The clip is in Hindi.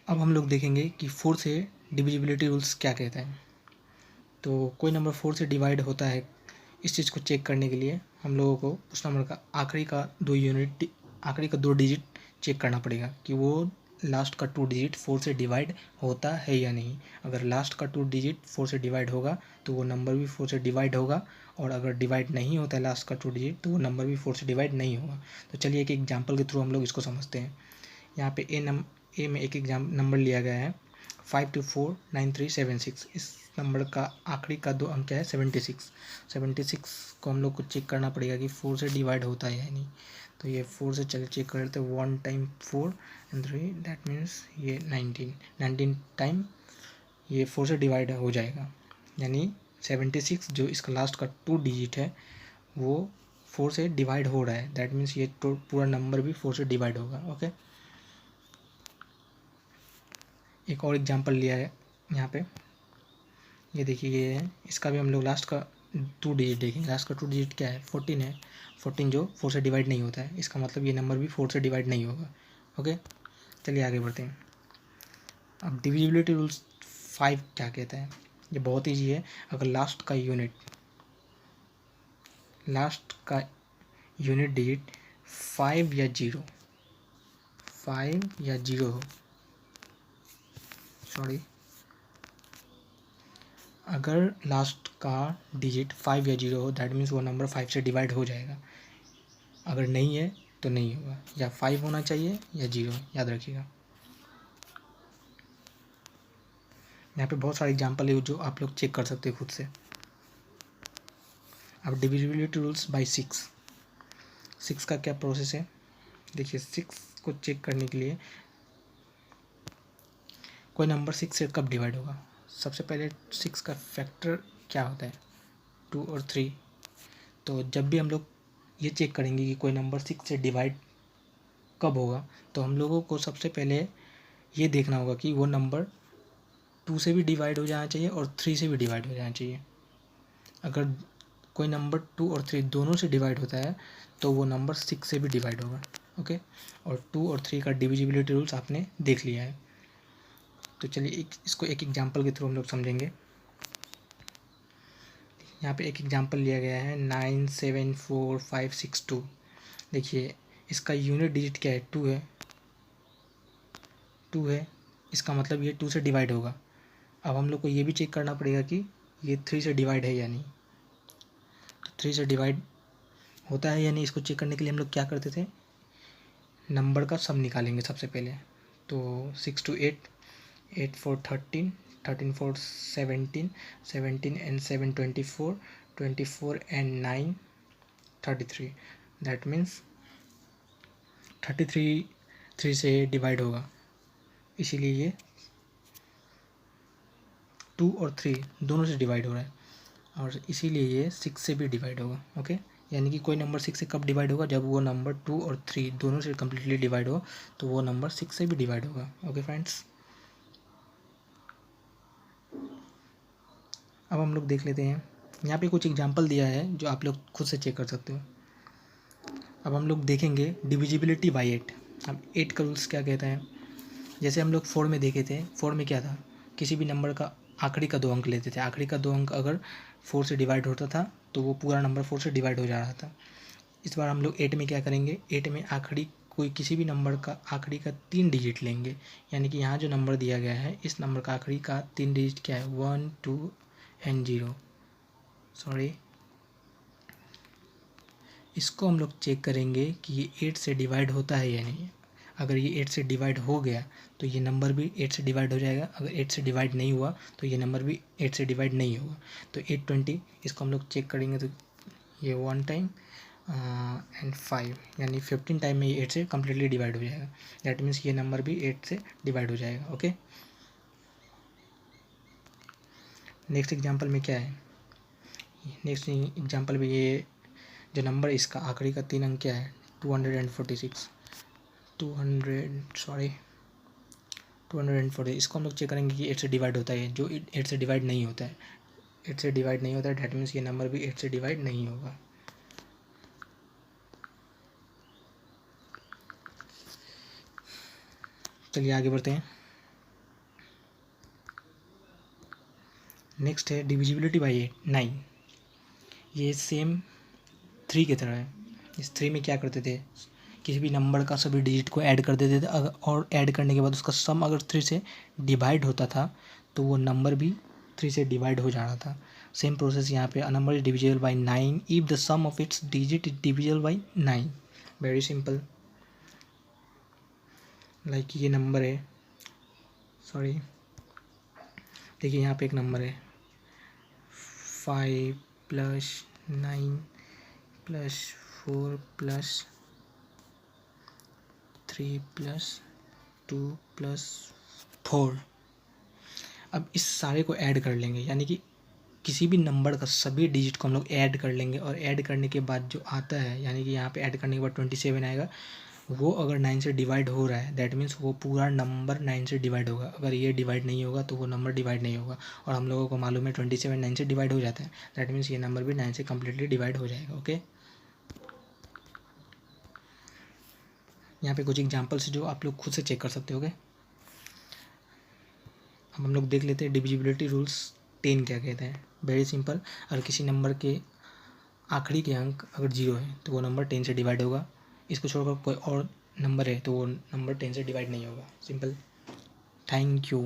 अब हम लोग देखेंगे कि 4 से डिविजिबिलिटी रूल्स क्या कहता है। तो कोई नंबर 4 से डिवाइड होता है, इस चीज़ को चेक करने के लिए हम लोगों को उस नंबर का आखिरी का 2 डिजिट चेक करना पड़ेगा कि वो लास्ट का 2 डिजिट 4 से डिवाइड होता है या नहीं। अगर लास्ट का 2 डिजिट 4 से डिवाइड होगा तो वो नंबर भी 4 से डिवाइड होगा, और अगर डिवाइड नहीं होता है लास्ट का 2 डिजिट तो वो नंबर भी 4 से डिवाइड नहीं होगा। तो चलिए एक एग्जाम्पल के थ्रू हम लोग इसको समझते हैं। यहाँ पे ए में एक नंबर लिया गया है 524937 इस नंबर का आखिरी का 2 अंक क्या है 76 को हम लोग को चेक करना पड़ेगा कि 4 से डिवाइड होता है या नहीं। तो ये 4 से चलिए चेक कर लेते हैं। 1 टाइम 4 एंड 3 दैट मीन्स ये 19 टाइम ये 4 से डिवाइड हो जाएगा, यानी 76 जो इसका लास्ट का 2 डिजिट है वो 4 से डिवाइड हो रहा है। दैट मीन्स ये तो पूरा नंबर भी 4 से डिवाइड होगा। ओके, एक और एग्जांपल लिया है यहाँ पे, ये देखिए ये है, इसका भी हम लोग लास्ट का 2 डिजिट देखेंगे। लास्ट का 2 डिजिट क्या है 14 है। 14 जो 4 से डिवाइड नहीं होता है, इसका मतलब ये नंबर भी 4 से डिवाइड नहीं होगा। ओके, चलिए आगे बढ़ते हैं। अब डिविजिबिलिटी रूल्स 5 क्या कहता है, ये बहुत ईजी है। अगर लास्ट का यूनिट डिजिट 5 या 0 हो, सॉरी, अगर लास्ट का डिजिट 5 या 0 हो दैट मीन्स वो नंबर 5 से डिवाइड हो जाएगा। अगर नहीं है तो नहीं होगा, या 5 होना चाहिए या 0, याद रखिएगा। यहाँ पे बहुत सारे एग्जांपल है जो आप लोग चेक कर सकते हैं खुद से। अब डिविजिबिलिटी रूल्स बाय 6 का क्या प्रोसेस है, देखिए 6 को चेक करने के लिए कोई नंबर 6 से कब डिवाइड होगा। सबसे पहले 6 का फैक्टर क्या होता है 2 और 3। तो जब भी हम लोग ये चेक करेंगे कि कोई नंबर 6 से डिवाइड कब होगा, तो हम लोगों को सबसे पहले ये देखना होगा कि वो नंबर 2 से भी डिवाइड हो जाना चाहिए और 3 से भी डिवाइड हो जाना चाहिए। अगर कोई नंबर 2 और 3 दोनों से डिवाइड होता है तो वो नंबर 6 से भी डिवाइड होगा। ओके, और 2 और 3 का डिविजिबिलिटी रूल्स आपने देख लिया है। तो चलिए इसको एक एग्जांपल के थ्रू हम लोग समझेंगे। यहाँ पे एक एग्जांपल लिया गया है 974562। देखिए इसका यूनिट डिजिट क्या है 2 है, इसका मतलब ये 2 से डिवाइड होगा। अब हम लोग को ये भी चेक करना पड़ेगा कि ये 3 से डिवाइड है या नहीं। तो 3 से डिवाइड होता है या नहीं, इसको चेक करने के लिए हम लोग क्या करते थे, नंबर का सम निकालेंगे सबसे पहले। तो 6 to 8, 8 4 13, 13 4 17, 17 and 7 24, 24 and 9 33। That means 33 3 से डिवाइड होगा, इसीलिए ये 2 और 3 दोनों से डिवाइड हो रहा है, और इसीलिए ये 6 से भी डिवाइड होगा। ओके, यानी कि कोई नंबर 6 से कब डिवाइड होगा, जब वो नंबर 2 और 3 दोनों से कम्प्लीटली डिवाइड हो तो वो नंबर 6 से भी डिवाइड होगा। ओके फ्रेंड्स, अब हम लोग देख लेते हैं, यहाँ पे कुछ एग्जांपल दिया है जो आप लोग खुद से चेक कर सकते हो। अब हम लोग देखेंगे डिविजिबिलिटी बाई 8। अब 8 का रूल्स क्या कहता है, जैसे हम लोग 4 में देखे थे, 4 में क्या था, किसी भी नंबर का आखिरी का 2 अंक लेते थे, आखिरी का 2 अंक अगर 4 से डिवाइड होता था तो वो पूरा नंबर 4 से डिवाइड हो जा रहा था। इस बार हम लोग 8 में क्या करेंगे, 8 में किसी भी नंबर का आखिरी का 3 डिजिट लेंगे। यानी कि यहाँ जो नंबर दिया गया है इस नंबर का आखिरी का 3 डिजिट क्या है 1 2 एंड 0, सॉरी, इसको हम लोग चेक करेंगे कि ये 8 से डिवाइड होता है या नहीं। अगर ये 8 से डिवाइड हो गया तो ये नंबर भी 8 से डिवाइड हो जाएगा, अगर 8 से डिवाइड नहीं हुआ तो ये नंबर भी 8 से डिवाइड नहीं होगा। तो 820 इसको हम लोग चेक करेंगे, तो ये 1 टाइम एंड 5 यानी 15 टाइम में ये 8 से कम्प्लीटली डिवाइड हो जाएगा। दैट मीन्स ये नंबर भी 8 से डिवाइड हो जाएगा। ओके, नेक्स्ट एग्जांपल में क्या है, नेक्स्ट एग्जांपल में ये जो नंबर इसका आखिरी का 3 अंक क्या है 246, 240, इसको हम लोग चेक करेंगे कि 8 से डिवाइड होता है, जो 8 से डिवाइड नहीं होता है, 8 से डिवाइड नहीं होता है, दैट मीन्स ये नंबर भी 8 से डिवाइड नहीं होगा। चलिए आगे बढ़ते हैं। नेक्स्ट है डिविजिबिलिटी बाई 9। ये सेम 3 की तरह है। इस 3 में क्या करते थे, किसी भी नंबर का सभी डिजिट को ऐड कर देते थे और ऐड करने के बाद उसका सम अगर 3 से डिवाइड होता था तो वो नंबर भी 3 से डिवाइड हो जाना था। सेम प्रोसेस यहाँ पे, a number is divisible by 9 if the sum of its digit is divisible by 9। Very simple. Like ये नंबर है, सॉरी देखिए यहाँ पे एक नंबर है 5 + 9 + 4 + 3 + 2 + 4। अब इस सारे को ऐड कर लेंगे, यानी कि किसी भी नंबर का सभी डिजिट को हम लोग ऐड कर लेंगे और ऐड करने के बाद जो आता है, यानी कि यहाँ पे ऐड करने के बाद 27 आएगा, वो अगर 9 से डिवाइड हो रहा है दैट मीन्स वो पूरा नंबर 9 से डिवाइड होगा। अगर ये डिवाइड नहीं होगा तो वो नंबर डिवाइड नहीं होगा। और हम लोगों को मालूम है 27 9 से डिवाइड हो जाता है, दैट मीन्स ये नंबर भी 9 से कम्प्लीटली डिवाइड हो जाएगा। ओके, यहाँ पे कुछ एग्जाम्पल्स जो आप लोग खुद से चेक कर सकते हो। ओके, अब हम लोग देख लेते हैं डिविजिबिलिटी रूल्स 10 क्या कहते हैं। वेरी सिंपल, अगर किसी नंबर के आखिरी के अंक अगर 0 है तो वो नंबर 10 से डिवाइड होगा। इसको छोड़कर कोई और नंबर है तो वो नंबर 10 से डिवाइड नहीं होगा। सिंपल। Thank you.